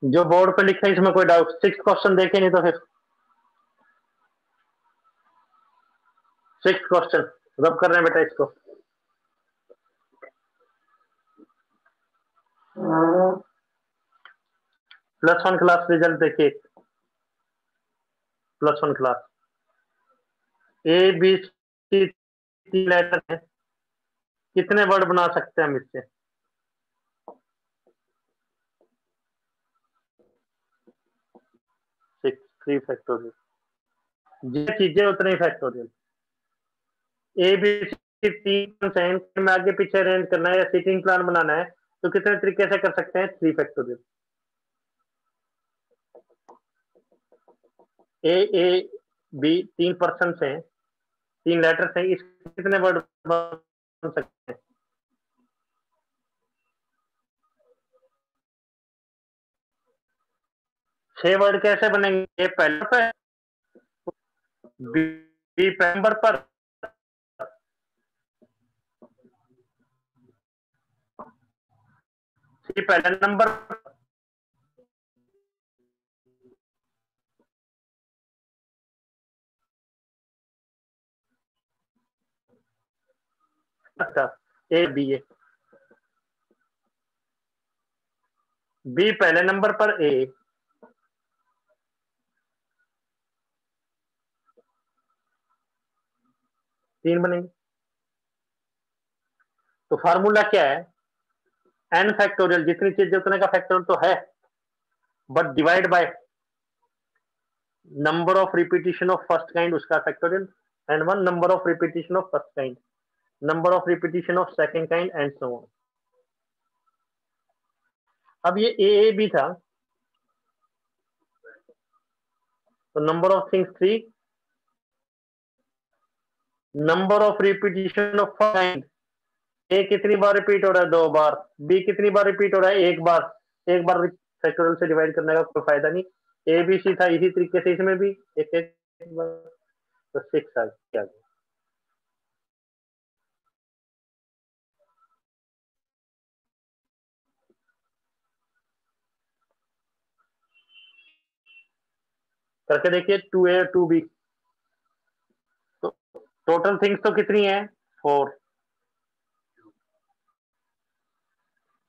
जो बोर्ड पे लिखा है इसमें कोई डाउट? 6th क्वेश्चन देखे नहीं तो फिर 6th क्वेश्चन रब कर रहे हैं बेटा इसको। +1 क्लास रिजल्ट देखिए। +1 क्लास ABC 3 लेटर है, कितने वर्ड बना सकते हैं हम इससे? 6 3 फैक्टोरियल, जितनी चीजें उतने ही फैक्टोरियल। ABC 3 में आगे पीछे अरेंज करना है या सीटिंग प्लान बनाना है तो कितने तरीके से कर सकते हैं? 3 फैक्टोरियल। A B 3 पर्सन है, 3 लेटर्स हैं, इसके कितने वर्ड बन सकते हैं? 6 वर्ड कैसे बनेंगे? ए पहले पे, बी नंबर पर, सी पहले नंबर पर, ए बी ए, बी पहले नंबर पर, ए। तीन बनेंगे। तो फार्मूला क्या है? n फैक्टोरियल, जितनी चीजें उतने का फैक्टोरियल तो है, but divide by number of repetition of first kind, उसका factorial, and 1 number of repetition of first kind, number of repetition of second kind, and so on. अब ये ए बी था, तो number of things 3, number of repetition of first kind, A कितनी बार repeat हो रहा है? 2 बार। बी कितनी बार रिपीट हो रहा है? 1 बार। 1 बार फैक्टोरियल से डिवाइड करने का कोई फायदा नहीं। ए बी सी था, इसी तरीके से इसमें भी एक एक बार, तो 6 आ गया। करके देखिए 2A 2B, तो टोटल थिंग्स तो कितनी है? 4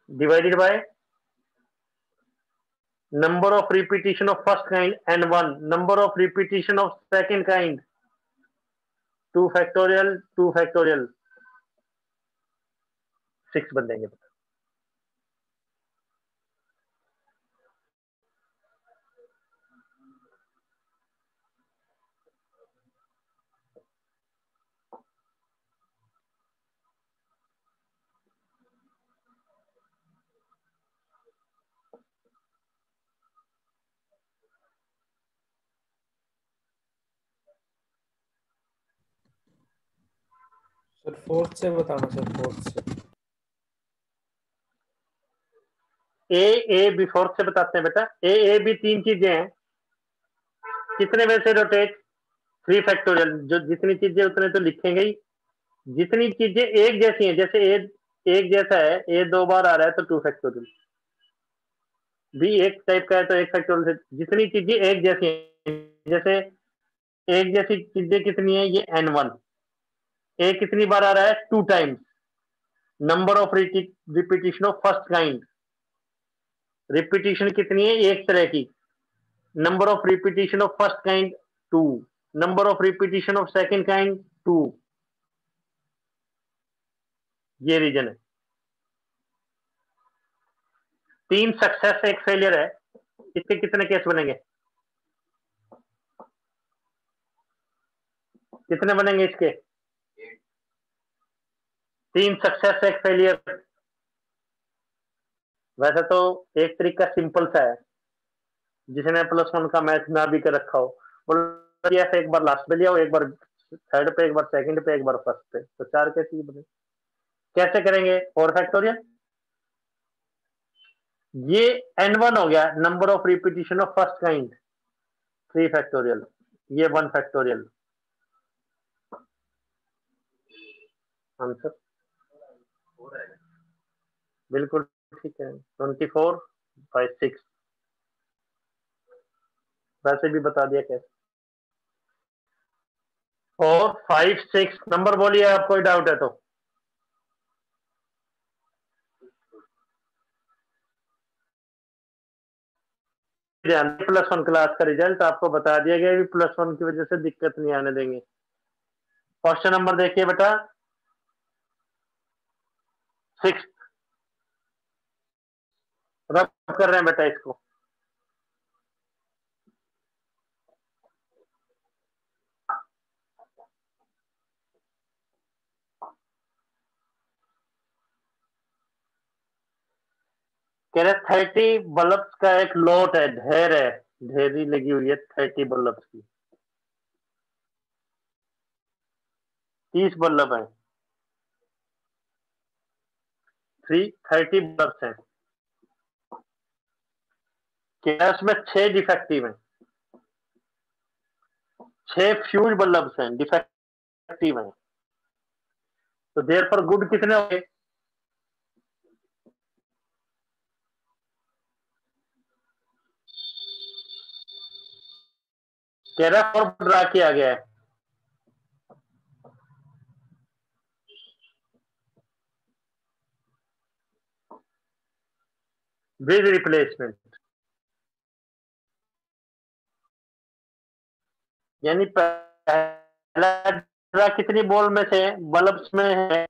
divided by number of repetition of first kind and 1 number of repetition of second kind, 2 factorial 2 factorial, 6 बन जाएंगे। सर 4th से बताना सर, 4th से। ए बी 4th से बताते हैं बेटा। ए बी 3 चीजें हैं, कितने में से रोटेट? 3 फैक्टोरियल, जो जितनी चीजें उतने तो लिखेंगे ही। जितनी चीजें एक जैसी हैं, जैसे ए एक जैसा है, ए 2 बार आ रहा है तो 2 फैक्टोरियल, बी एक टाइप का है तो 1 फैक्टोरियल से। जितनी चीजें एक जैसी हैं, जैसे एक जैसी चीजें कितनी है? ये n1। ए कितनी बार आ रहा है? 2 times. Number of repetition of first kind, repetition कितनी है? एक तरह की। Number of repetition of first kind 2, number of repetition of second kind 2। ये रीजन है। 3 सक्सेस 1 फेलियर है, इसके कितने केस बनेंगे? कितने बनेंगे इसके? 3 सक्सेस 1 फेलियर। वैसे तो एक तरीका सिंपल सा है, जिसने +1 का मैथ ना भी कर रखा हो, बोलो ऐसे एक बार लास्ट पे लिया हो, एक बार थर्ड पे, एक बार सेकंड पे, एक बार फर्स्ट पे, तो 4 कैसे बने? कैसे करेंगे? 4 फैक्टोरियल, ये n1 हो गया, number of repetition of first kind 3 factorial, ये 1 फैक्टोरियल। आंसर बिल्कुल ठीक है, 24/6। वैसे भी बता दिया कैसे। 4 5 6 नंबर बोलिए, आप कोई डाउट है तो। ध्यान, +1 क्लास का रिजल्ट आपको बता दिया गया, भी +1 की वजह से दिक्कत नहीं आने देंगे। क्वेश्चन नंबर देखिए बेटा 6, रब कर रहे हैं बेटा इसको। कह रहे 30 बल्ब का एक लॉट है, ढेर है, ढेरी लगी हुई है 30 बल्ब की। 30 बल्ब है, 30 बल्ब है। क्या उसमें 6 डिफेक्टिव है, 6 फ्यूज बल्ब हैं, डिफेक्टिव हैं। तो देर पर गुड कितने हो गए? कह रहा फॉर ड्रा किया गया है। विद रिप्लेसमेंट, यानी पहला ड्रा कितनी बॉल में से बल्ब्स में है,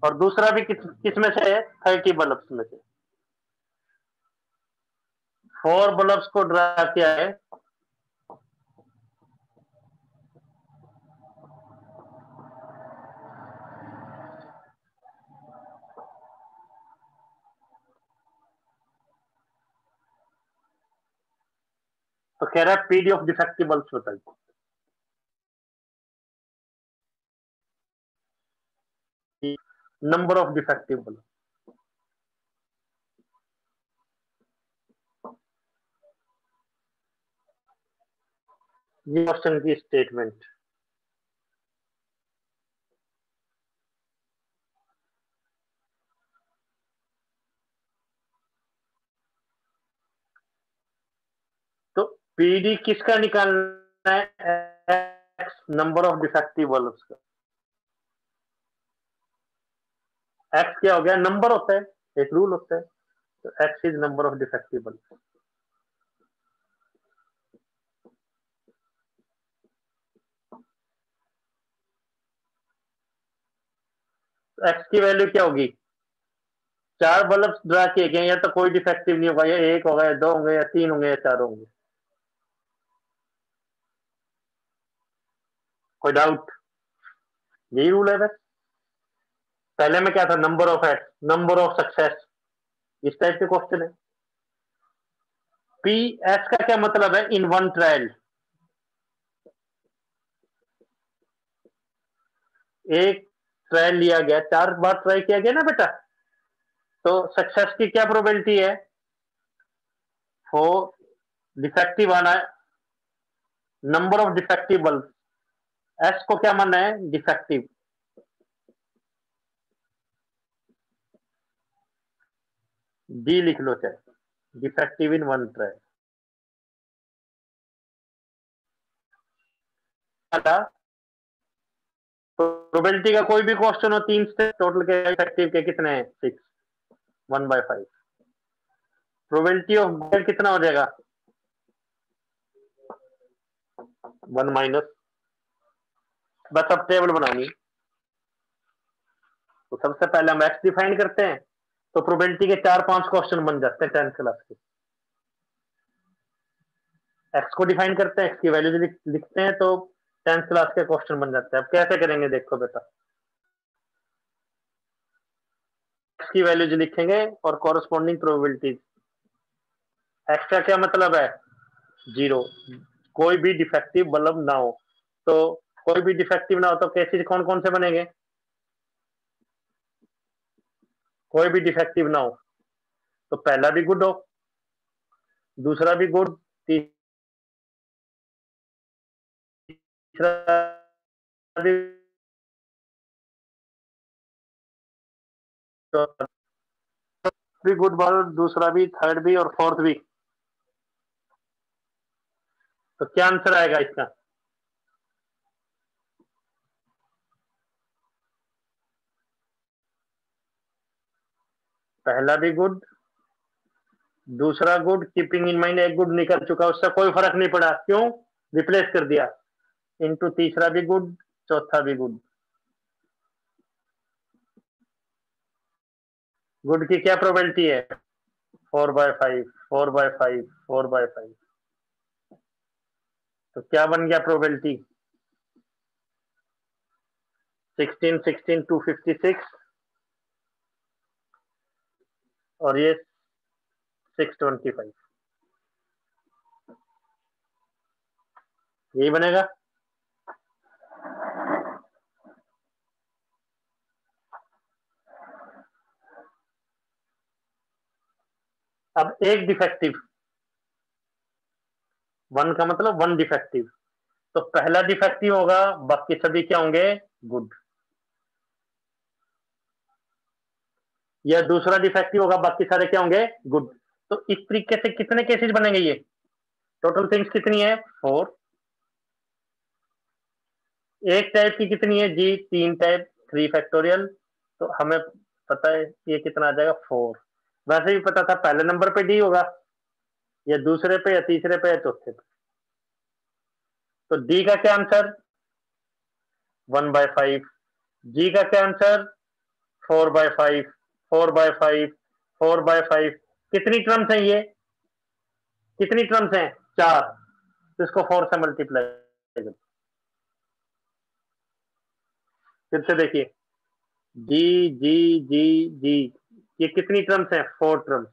और दूसरा भी किस में से है, 30 बल्ब्स में से। 4 बल्ब्स को ड्रा किया है। तो कह रहा है पीडी ऑफ डिफेक्टिव बल्ब्स बताइए। नंबर ऑफ डिफेक्टिव बल्ब, ये क्वेश्चन की स्टेटमेंट। तो पीडी किसका निकालना है? X, number of defective bulbs का। एक्स क्या हो गया? नंबर होता है, एक रूल होता है। तो x is number of defective bulb. X की वैल्यू क्या होगी? 4 बल्ब ड्रा किए गए, या तो कोई डिफेक्टिव नहीं होगा, या 1 होगा, या 2 होंगे, या 3 होंगे, या 4 होंगे। कोई डाउट? यही रूल है बस। पहले में क्या था? Number of x, number of success, इस टाइप के क्वेश्चन है। पी एस का क्या मतलब है? इन वन ट्रायल, एक ट्रायल लिया गया, 4 बार ट्राई किया गया ना बेटा, तो सक्सेस की क्या प्रोबेबिलिटी है? वो डिफेक्टिव आना है, number of defective bulb. S को क्या मानना है? डिफेक्टिव। डी लिख लो चाहे, defective in one trial. Probability का कोई भी क्वेश्चन हो, 3 से टोटल के इफेक्टिव के कितने हैं? 6, 1/5। प्रोबेबिलिटी ऑफ कितना हो जाएगा? 1 माइनस। बस अब टेबल बनानी। तो सबसे पहले हम एक्स डिफाइन करते हैं, तो प्रोबेबिलिटी के 4-5 क्वेश्चन बन जाते हैं 10th क्लास के। एक्स को डिफाइन करते हैं, एक्स की वैल्यू लिखते हैं, तो 10th क्लास के क्वेश्चन बन जाते हैं। अब कैसे करेंगे देखो बेटा, एक्स की वैल्यू लिखेंगे और कॉरेस्पॉन्डिंग प्रोबेबिलिटी। एक्स का क्या मतलब है? 0, कोई भी डिफेक्टिव बल्ब ना हो। तो कोई भी डिफेक्टिव ना हो तो केसेस कौन कौन से बनेंगे? कोई भी डिफेक्टिव ना हो तो पहला भी गुड हो, दूसरा भी गुड, तीसरा भी गुड बल्ब, दूसरा भी, थर्ड भी, और फोर्थ भी। तो क्या आंसर आएगा इसका? पहला भी गुड, दूसरा गुड, कीपिंग इन माइंड एक गुड निकल चुका, उससे कोई फर्क नहीं पड़ा, क्यों? रिप्लेस कर दिया, इनटू तीसरा भी गुड, चौथा भी गुड। गुड की क्या प्रोबेबिलिटी है? 4/5, 4/5, 4/5। तो क्या बन गया प्रोबेबिलिटी? 16, 16, 256 और ये 625, यही बनेगा। अब एक डिफेक्टिव, वन का मतलब वन डिफेक्टिव, तो पहला डिफेक्टिव होगा, बाकी सभी क्या होंगे? गुड। या दूसरा डिफेक्टिव होगा, बाकी सारे क्या होंगे? गुड। तो इस तरीके से कितने केसेस बनेंगे? ये टोटल थिंग्स कितनी है? 4। एक टाइप की कितनी है जी? 3 टाइप, 3 फैक्टोरियल। तो हमें पता है ये कितना आ जाएगा? 4। वैसे भी पता था पहले नंबर पे डी होगा, या दूसरे पे, या तीसरे पे, या चौथे पे। तो डी का क्या आंसर? 1/5। जी का क्या आंसर? 4/5, 4/5, 4/5। कितनी टर्म्स है ये? कितनी टर्म्स हैं? 4। तो इसको 4 से मल्टीप्लाई करो। फिर से देखिए, जी जी जी जी, ये कितनी टर्म्स हैं? 4 टर्म्स।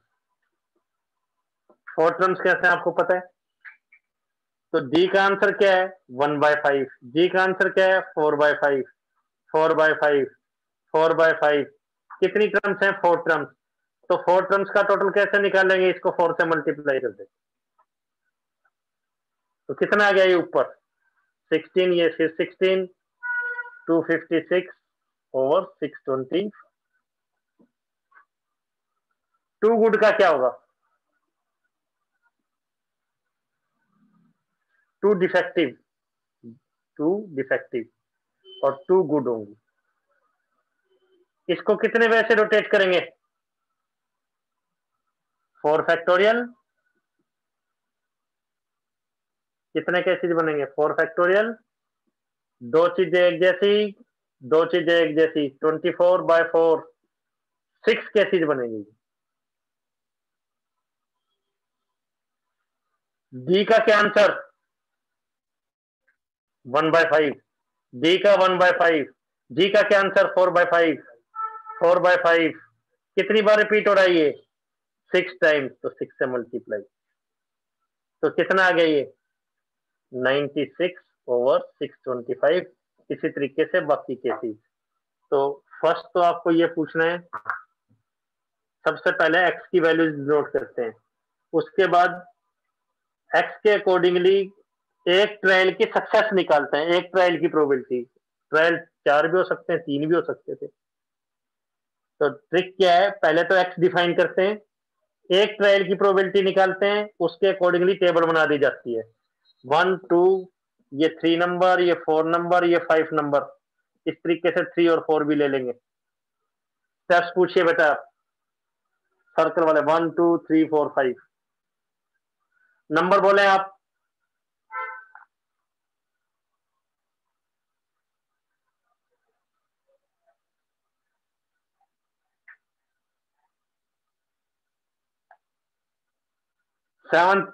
4 टर्म्स कैसे हैं आपको पता है? तो डी का आंसर क्या है? 1/5। जी का आंसर क्या है? 4/5, 4/5, 4/5। कितनी टर्म्स हैं? 4 टर्म्स। तो 4 टर्म्स का टोटल कैसे निकालेंगे? इसको 4 से मल्टीप्लाई कर देंगे, तो कितना आ गया ये ऊपर? 16, ये फिर 16, 256 ओवर 620। टू गुड का क्या होगा? टू डिफेक्टिव, टू डिफेक्टिव और टू गुड होंगी। इसको कितने वजह से रोटेट करेंगे? 4 फैक्टोरियल। कितने केसेस बनेंगे? 4 फैक्टोरियल। दो चीजें एक जैसी, दो चीजें एक जैसी, 24/4, 6 केसेस बनेंगी। डी का क्या आंसर? 1/5। डी का 1/5। जी का क्या आंसर? 4/5, 4/5। कितनी बार रिपीट हो रहा है ये? 6 टाइम्स, तो 6 से मल्टीप्लाई। तो कितना आ गया ये? 96 ओवर 625। इसी तरीके से बाकी केसेस। तो फर्स्ट तो आपको ये पूछना है, सबसे पहले एक्स की वैल्यूज नोट करते हैं, उसके बाद एक्स के अकॉर्डिंगली एक ट्रायल की सक्सेस निकालते हैं, एक ट्रायल की प्रोबेबिलिटी। ट्रायल 4 भी हो सकते हैं, 3 भी हो सकते थे। तो ट्रिक क्या है? पहले तो एक्स डिफाइन करते हैं, एक ट्रायल की प्रोबेबिलिटी निकालते हैं, उसके अकॉर्डिंगली टेबल बना दी जाती है। 1, 2, ये 3 नंबर, ये 4 नंबर, ये 5 नंबर। इस तरीके से 3 और 4 भी ले लेंगे। स्टेप्स पूछिए बेटा, सर्कल वाले 1, 2, 3, 4, 5 नंबर बोले आप। सेवंथ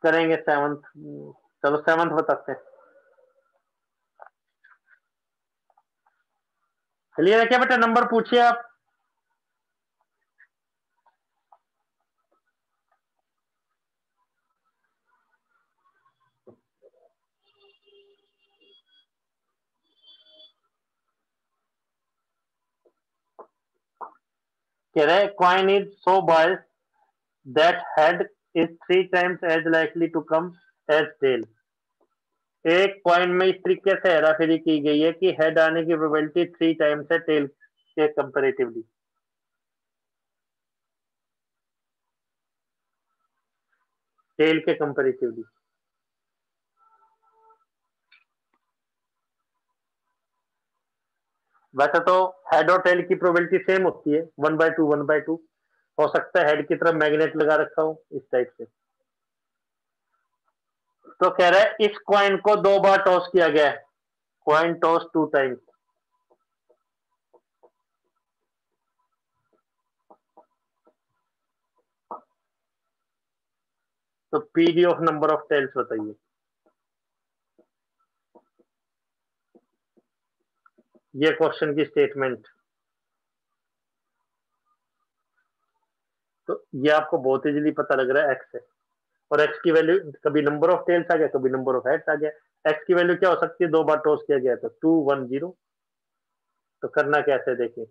करेंगे, सेवंथ। चलो सेवंथ बताते हैं। क्लियर है क्या बेटा? नंबर पूछिए आप। कह रहे coin is so boys that head is 3 times as likely to come as tail। एक कॉइन में इस तरीके से हेराफेरी की गई है कि हेड आने की प्रोबेबिलिटी 3 टाइम्स है टेल के कंपेरेटिवली। टेल के कंपेरेटिवली वैसे तो हेड और टेल की प्रोबेबिलिटी सेम होती है, 1/2 1/2। हो सकता है हेड की तरफ मैग्नेट लगा रखा हो इस टाइप से। तो कह रहा है इस कॉइन को 2 बार टॉस किया गया है, कॉइन टॉस 2 टाइम्स। तो PD of number of tails बताइए। ये क्वेश्चन की स्टेटमेंट। तो ये आपको बहुत इजीली पता लग रहा है, एक्स है, और एक्स की वैल्यू कभी नंबर ऑफ टेल्स आ गया, कभी नंबर ऑफ हेड्स आ गया। एक्स की वैल्यू क्या हो सकती है, 2 बार टॉस किया गया तो 2 1 0। तो करना कैसे देखिए,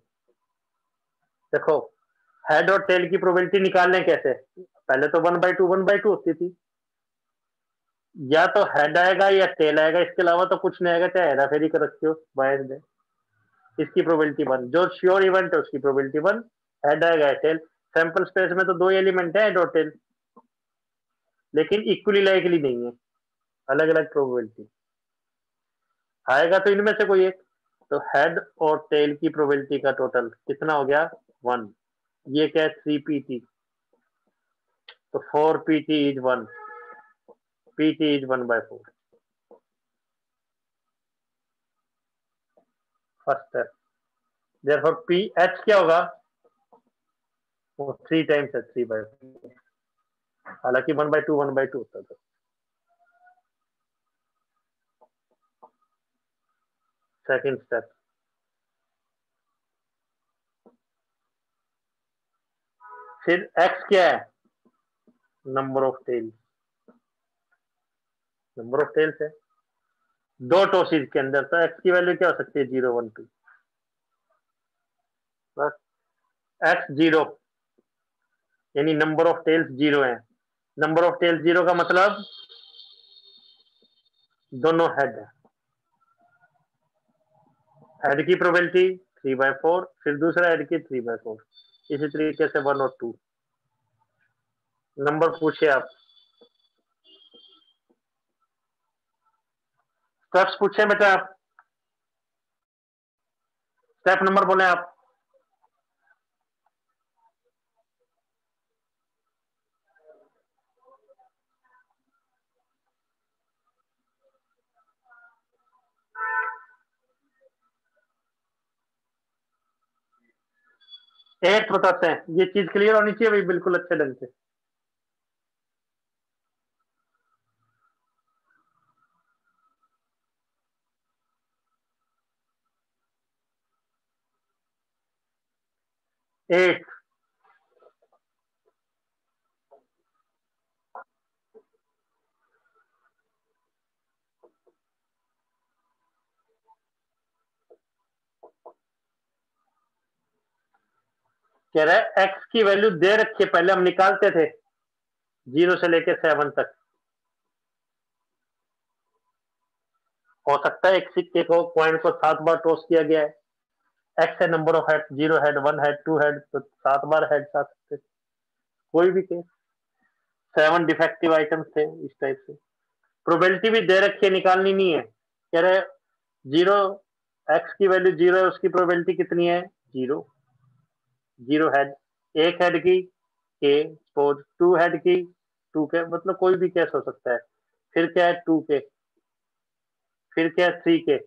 देखो हेड और टेल की प्रोबेबिलिटी निकालने कैसे। पहले तो 1/2 1/2 होती थी, या तो हेड आएगा या टेल आएगा, इसके अलावा तो कुछ नहीं आएगा, चाहे हेरा फेरी कर रखते हो बाय में। इसकी प्रोबेबिलिटी 1, जो श्योर इवेंट है उसकी प्रोबेबिलिटी 1, हेड आएगा या टेल। सैंपल स्पेस में तो 2 एलिमेंट है, हेड और टेल, लेकिन इक्वली लाइकली नहीं है, अलग अलग प्रोबेबिलिटी। आएगा तो इनमें से कोई एक। तो हेड और टेल की प्रोबेबिलिटी का टोटल कितना हो गया, 1। ये क्या है, 3pt। तो 4pt is 1, pt is 1/4। First step. Therefore P H क्या होगा, वो 3 टाइम्स है 3/4। हालांकि 1/2 1/2 होता था। सेकंड स्टेप, फिर एक्स क्या है, number of tails. Number of tails है 2 टॉसिस के अंदर, तो एक्स की वैल्यू क्या हो सकती है, 0 1 2। बस एक्स 0, यानी नंबर ऑफ टेल्स 0 है। नंबर ऑफ टेल्स 0 का मतलब दोनों हेड है। हेड की प्रोबेबिलिटी 3/4, फिर दूसरा हेड की 3/4। इसी तरीके से 1 और 2 नंबर पूछे आप, स्टेप्स पूछे बेटा आप, स्टेप नंबर बोले आप। एट बताते हैं, ये चीज क्लियर होनी चाहिए भाई बिल्कुल अच्छे ढंग से। एट, कह रहा है एक्स की वैल्यू दे रखी है, पहले हम निकालते थे 0 से लेके 7 तक। हो सकता है एक सिक्के को, पॉइंट को 7 बार टॉस किया गया है। एक्स है number of head, 0 head 1 head 2 head, तो 7 बार हेड आ सकते, कोई भी केस। 7 डिफेक्टिव आइटम्स थे इस टाइप से। प्रोबेबिलिटी भी दे रखी है, निकालनी नहीं है। कह रहे 0, एक्स की वैल्यू 0 है, उसकी प्रोबेबिलिटी कितनी है, 0। 0 हेड, एक हेड की के, सपोज 2 हेड की 2 के, मतलब कोई भी केस हो सकता है। फिर क्या है 2 के, फिर क्या है 3 के,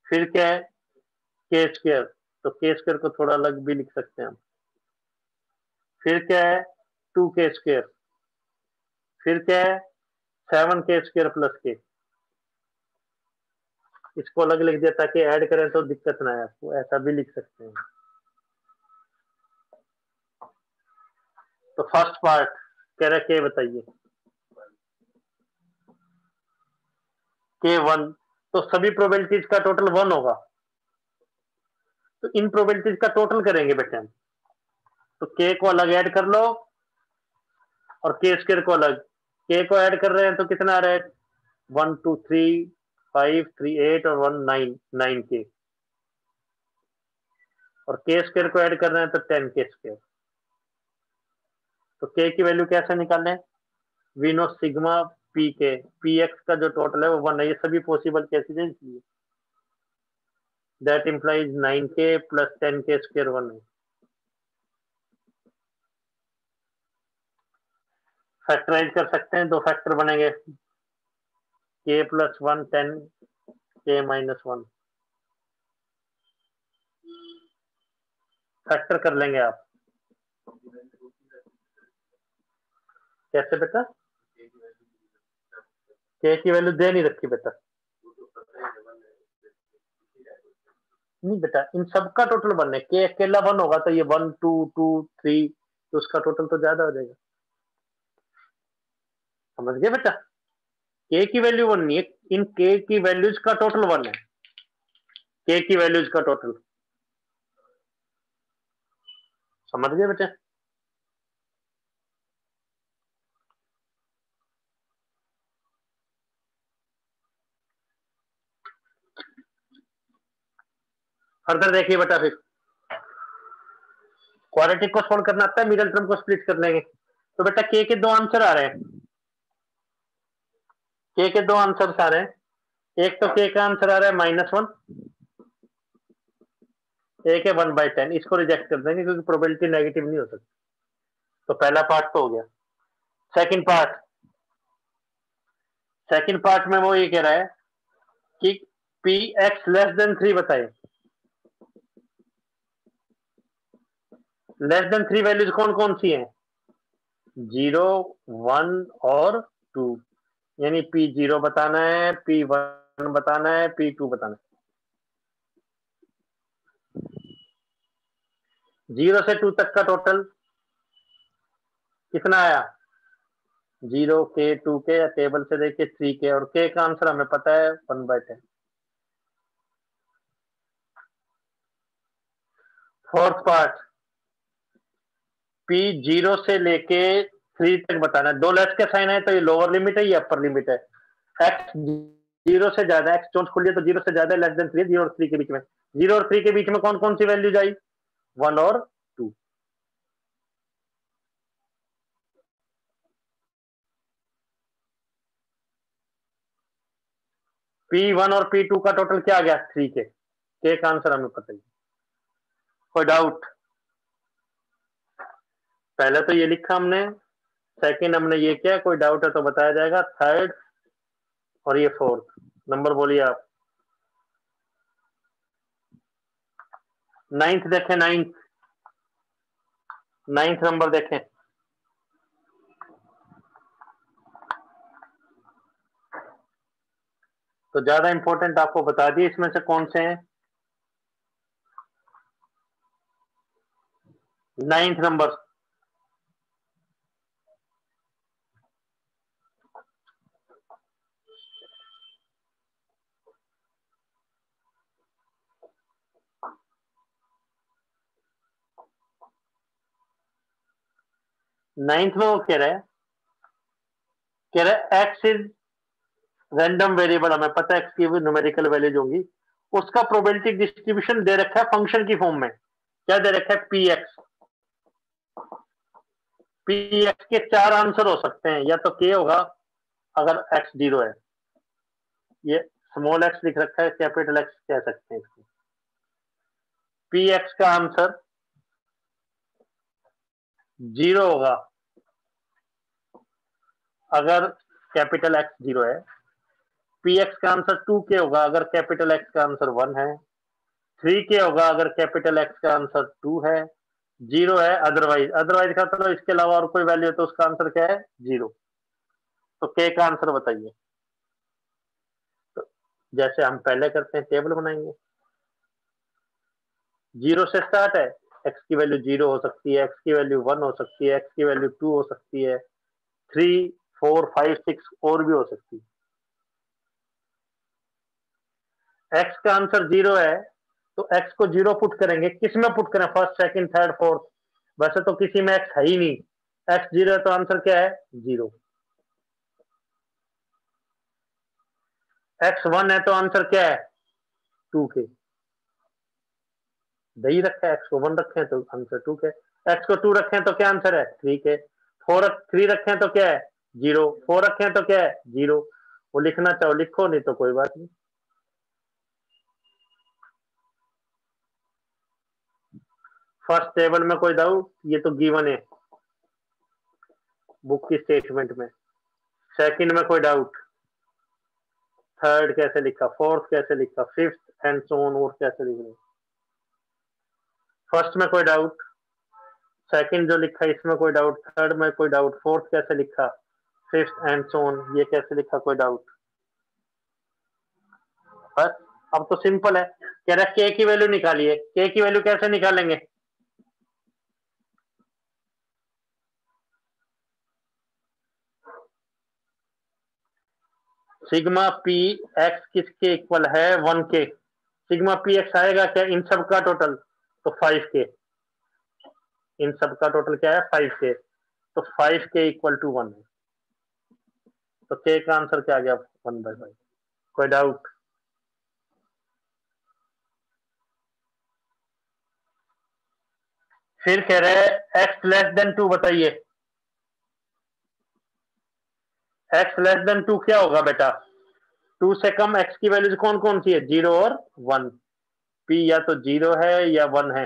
फिर क्या है के स्क्वायर। तो के स्क्वायर को थोड़ा अलग भी लिख सकते हैं हम। फिर क्या है 2 के स्क्वायर, फिर क्या है 7 के स्क्वायर प्लस के। इसको अलग लिख दिया ताकि ऐड करें तो दिक्कत ना आए आपको, ऐसा भी लिख सकते हैं। तो फर्स्ट पार्ट कह रहे के बताइए, के 1। तो सभी प्रोबेबिलिटीज का टोटल 1 होगा, तो इन प्रोबेबिलिटीज का टोटल करेंगे बेटे हम। तो के को अलग ऐड कर लो और के स्क्वायर को अलग। के को ऐड कर रहे हैं तो कितना आ रहा है, 1 2 3 5 3 8 और 1 9, 9 के। और के स्क्वायर को ऐड कर रहे हैं तो 10 के स्क्वायर। तो के की वैल्यू कैसे निकालें, वी नो सिग्मा पी के, पी एक्स का जो टोटल है वो 1 है। ये सभी पॉसिबल केसेज हैं इसलिए। That implies 9k plus 10k square 1 है। फैक्टराइज कर सकते हैं, दो फैक्टर बनेंगे, k plus 1 10k minus 1। Factor कर लेंगे आप। कैसे बेटा? k की वैल्यू दे नहीं रखी बेटा। नहीं बेटा, इन सबका टोटल 1 है। k अकेला 1 होगा तो ये 1 2 2 3, तो उसका टोटल तो ज्यादा हो जाएगा। समझ गए बेटा? k की वैल्यू 1 नहीं है, इन k की वैल्यूज का टोटल 1 है। k की वैल्यूज का टोटल, समझ गए बेटा? फर्दर देखिए बेटा, फिर क्वाड्रेटिक को सॉल्व करना आता है, मिडिल टर्म को स्प्लिट कर लेंगे। तो बेटा k के दो आंसर आ रहे हैं, k के दो आंसर आ रहे हैं। एक तो k का आंसर आ रहा है -1, एक है 1/10। इसको रिजेक्ट कर देंगे क्योंकि प्रोबेबिलिटी नेगेटिव नहीं हो सकती। तो पहला पार्ट तो हो गया। सेकंड पार्ट में वो ये कह रहा है कि px लेस देन 3 बताइए। लेस देन 3 वैल्यूज कौन कौन सी हैं? 0 1 और 2, यानी p0 बताना है, p1 बताना है, p2 बताना है। 0 से 2 तक का टोटल कितना आया? 0k 2k, या टेबल से देखिए 3k, और k का आंसर हमें पता है 1/10। फोर्थ पार्ट, p0 से लेके 3 तक बताना है। दो लेस के साइन है तो ये लोअर लिमिट है, ये अपर लिमिट है। x 0 से ज्यादा, x चोंच खुली है तो 0 से ज्यादा, लेस देन 3, 0 और 3 के बीच में। 0 और 3 के बीच में कौन कौन सी वैल्यूज आई? 1 और 2। p1 और p2 का टोटल क्या आ गया? 3k। k का आंसर हमें पता ही। कोई डाउट? पहले तो ये लिखा हमने, सेकंड हमने ये किया। कोई डाउट है तो बताया जाएगा। थर्ड और ये फोर्थ नंबर बोलिए आप। नाइन्थ देखें, नाइन्थ नंबर देखें। तो ज्यादा इंपॉर्टेंट आपको बता दिए, इसमें से कौन से हैं? नाइन्थ नंबर, नाइन्थ में वो कह रहे एक्स इज रैंडम वेरिएबल। हमें पता है एक्स की न्यूमेरिकल वैल्यूज होंगी। उसका प्रोबेबिलिटी डिस्ट्रीब्यूशन दे रखा है फंक्शन की फॉर्म में। क्या दे रखा है? P x. पी एक्स के 4 आंसर हो सकते हैं, या तो के होगा अगर एक्स 0 है, ये स्मॉल एक्स लिख रखा है, कैपिटल एक्स कह सकते हैं इसको। पी एक्स का आंसर 0 होगा अगर कैपिटल एक्स 0 है। पी एक्स का आंसर 2k होगा अगर कैपिटल एक्स का आंसर 1 है। 3k होगा अगर कैपिटल एक्स का आंसर 2 है। 0 है अदरवाइज। अदरवाइज का तो इसके अलावा और कोई वैल्यू है तो उसका आंसर क्या है? 0। तो k का आंसर बताइए। तो जैसे हम पहले करते हैं, टेबल बनाएंगे। 0 से स्टार्ट है, x की वैल्यू 0 हो सकती है, x की वैल्यू 1 हो सकती है, x की वैल्यू 2 हो सकती है, 3 4 5 6 और भी हो सकती है। x का आंसर 0 है तो x को 0 पुट करेंगे। किस में पुट करें? First second third fourth? वैसे तो किसी में x है ही नहीं। x 0 है तो आंसर क्या है? 0। x 1 है तो आंसर क्या है? 2k। दही रखा है, x को 1 रखे हैं तो आंसर 2k। x को 2 रखे हैं तो क्या आंसर है? 3k। 3 रखे हैं तो क्या है? 0। 4 रखे हैं तो क्या है? 0। वो लिखना चाहो लिखो, नहीं तो कोई बात नहीं। फर्स्ट टेबल में कोई डाउट? ये तो गिवन है बुक की स्टेटमेंट में। सेकंड में कोई डाउट? थर्ड कैसे लिखा, फोर्थ कैसे लिखा, फिफ्थ एंड सो ऑन, और कैसे लिख रहे? फर्स्ट में कोई डाउट, सेकंड जो लिखा इसमें कोई डाउट, थर्ड में कोई डाउट, फोर्थ कैसे लिखा, फिफ्थ एंड सो ऑन ये कैसे लिखा, कोई डाउट? बस अब तो सिंपल है। कह रहा के की वैल्यू निकालिए। के की वैल्यू कैसे निकालेंगे? सिग्मा पी एक्स किसके इक्वल है? 1 के। सिग्मा पी एक्स आएगा क्या इन सब का टोटल? तो 5 के। इन सब का टोटल क्या है? 5 के। तो 5 के इक्वल टू 1 है। तो के का आंसर क्या आ गया? 1/5। कोई डाउट? फिर कह रहे हैं एक्स लेस देन 2 बताइए। एक्स लेस देन 2 क्या होगा बेटा? 2 से कम एक्स की वैल्यूज कौन कौन सी है? 0 और 1। पी या तो 0 है या 1 है,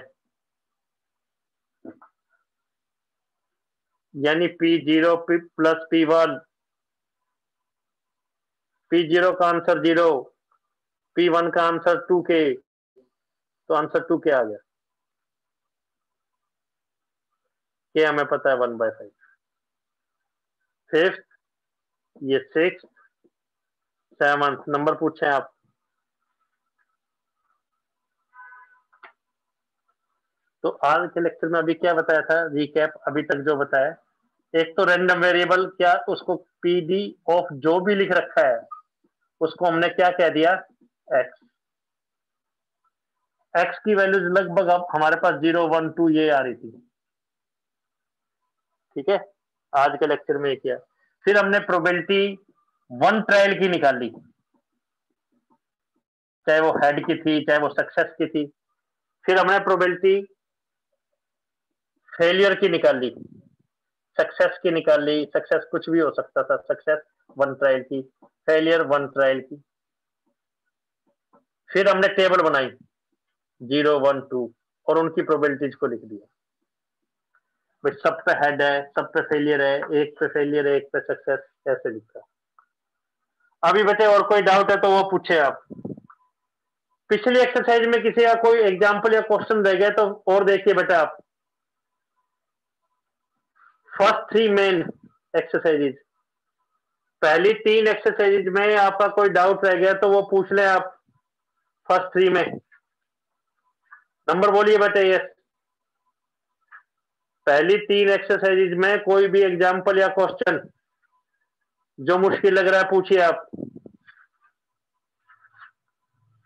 यानी P0 प्लस P1। P0 का आंसर 0, P1 का आंसर 2K। तो आंसर 2K आ गया। के हमें पता है 1/5। फिफ्थ, ये 6, 7 नंबर पूछे आप। तो आज के लेक्चर में अभी क्या बताया था? रिकैप अभी तक जो बताया, एक तो रैंडम वेरिएबल क्या, उसको पीडी ऑफ जो भी लिख रखा है उसको हमने क्या कह दिया? एक्स। एक्स की वैल्यूज लगभग अब हमारे पास 0, 1, 2 ये आ रही थी। ठीक है, आज के लेक्चर में ये किया। फिर हमने प्रोबेबिलिटी 1 ट्रायल की निकाली, चाहे वो हेड की थी चाहे वो सक्सेस की थी। फिर हमने प्रोबेबिलिटी फेलियर की निकाली, सक्सेस की निकाली। सक्सेस कुछ भी हो सकता था, सक्सेस 1 ट्रायल की, फेलियर 1 ट्रायल की। फिर हमने टेबल बनाई 0, 1, 2 और उनकी प्रोबेबिलिटीज को लिख दिया। भाई सब पे हेड है, सब पे फेलियर है, एक पे फेलियर है, एक पे सक्सेस, कैसे लिखा? अभी बेटे और कोई डाउट है तो वो पूछे आप। पिछली एक्सरसाइज में किसी का कोई एग्जांपल या क्वेश्चन रह गया तो और देखिए बेटा आप। फर्स्ट 3 मेन एक्सरसाइजेज, पहली 3 एक्सरसाइजेज में आपका कोई डाउट रह गया तो वो पूछ ले आप। फर्स्ट 3 में नंबर बोलिए बेटे। यस, पहली 3 एक्सरसाइजेज में कोई भी एग्जांपल या क्वेश्चन जो मुश्किल लग रहा है पूछिए आप।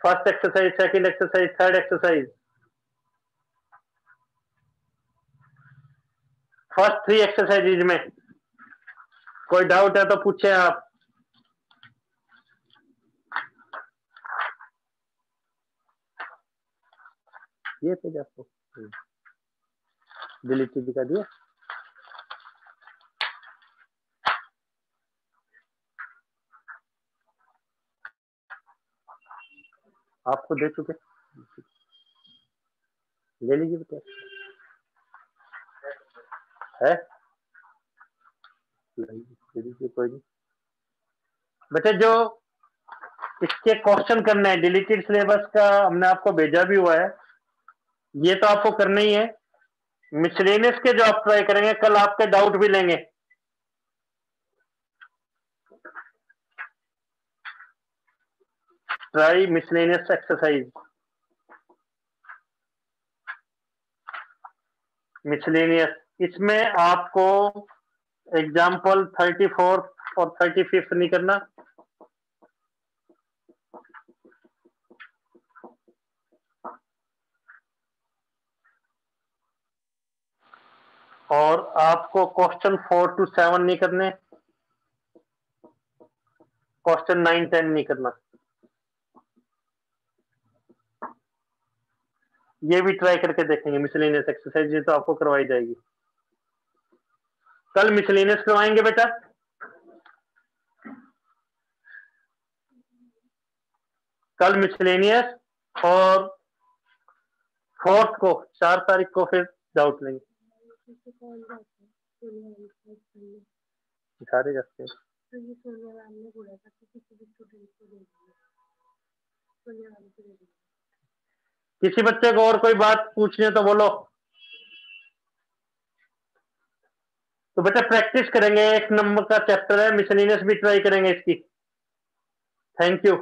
First exercise, second exercise, third exercise, first 3 exercises में कोई डाउट है तो पूछे आप। ये पेज आपको डिलीट दिखा दिया, आपको दे चुके, ले लीजिए बेटा। है ले लीजिए, कोई नहीं बेटे। जो इसके क्वेश्चन करने हैं, डिलीटेड सिलेबस का हमने आपको भेजा भी हुआ है, ये तो आपको करना ही है। मिसलेनियस के जो आप ट्राई करेंगे, कल आपके डाउट भी लेंगे। ट्राई मिसलेनियस एक्सरसाइज, मिसलेनियस, इसमें आपको एग्जाम्पल 34 और 35 नहीं करना। और आपको क्वेश्चन 4 to 7 नहीं करने, क्वेश्चन 9, 10 नहीं करना। ये भी ट्राई करके देखेंगे मिसलेनियस एक्सरसाइज, ये तो आपको करवाई जाएगी। कल मिसलेनियस करवाएंगे बेटा। कल मिसलेनियस और 4 को, 4 तारीख को फिर डाउट लेंगे, सारे रखते हैं। किसी बच्चे को और कोई बात पूछनी है तो बोलो। तो बेटा प्रैक्टिस करेंगे, 1 नंबर का चैप्टर है, मिसलिनियस भी ट्राई करेंगे इसकी। Thank you.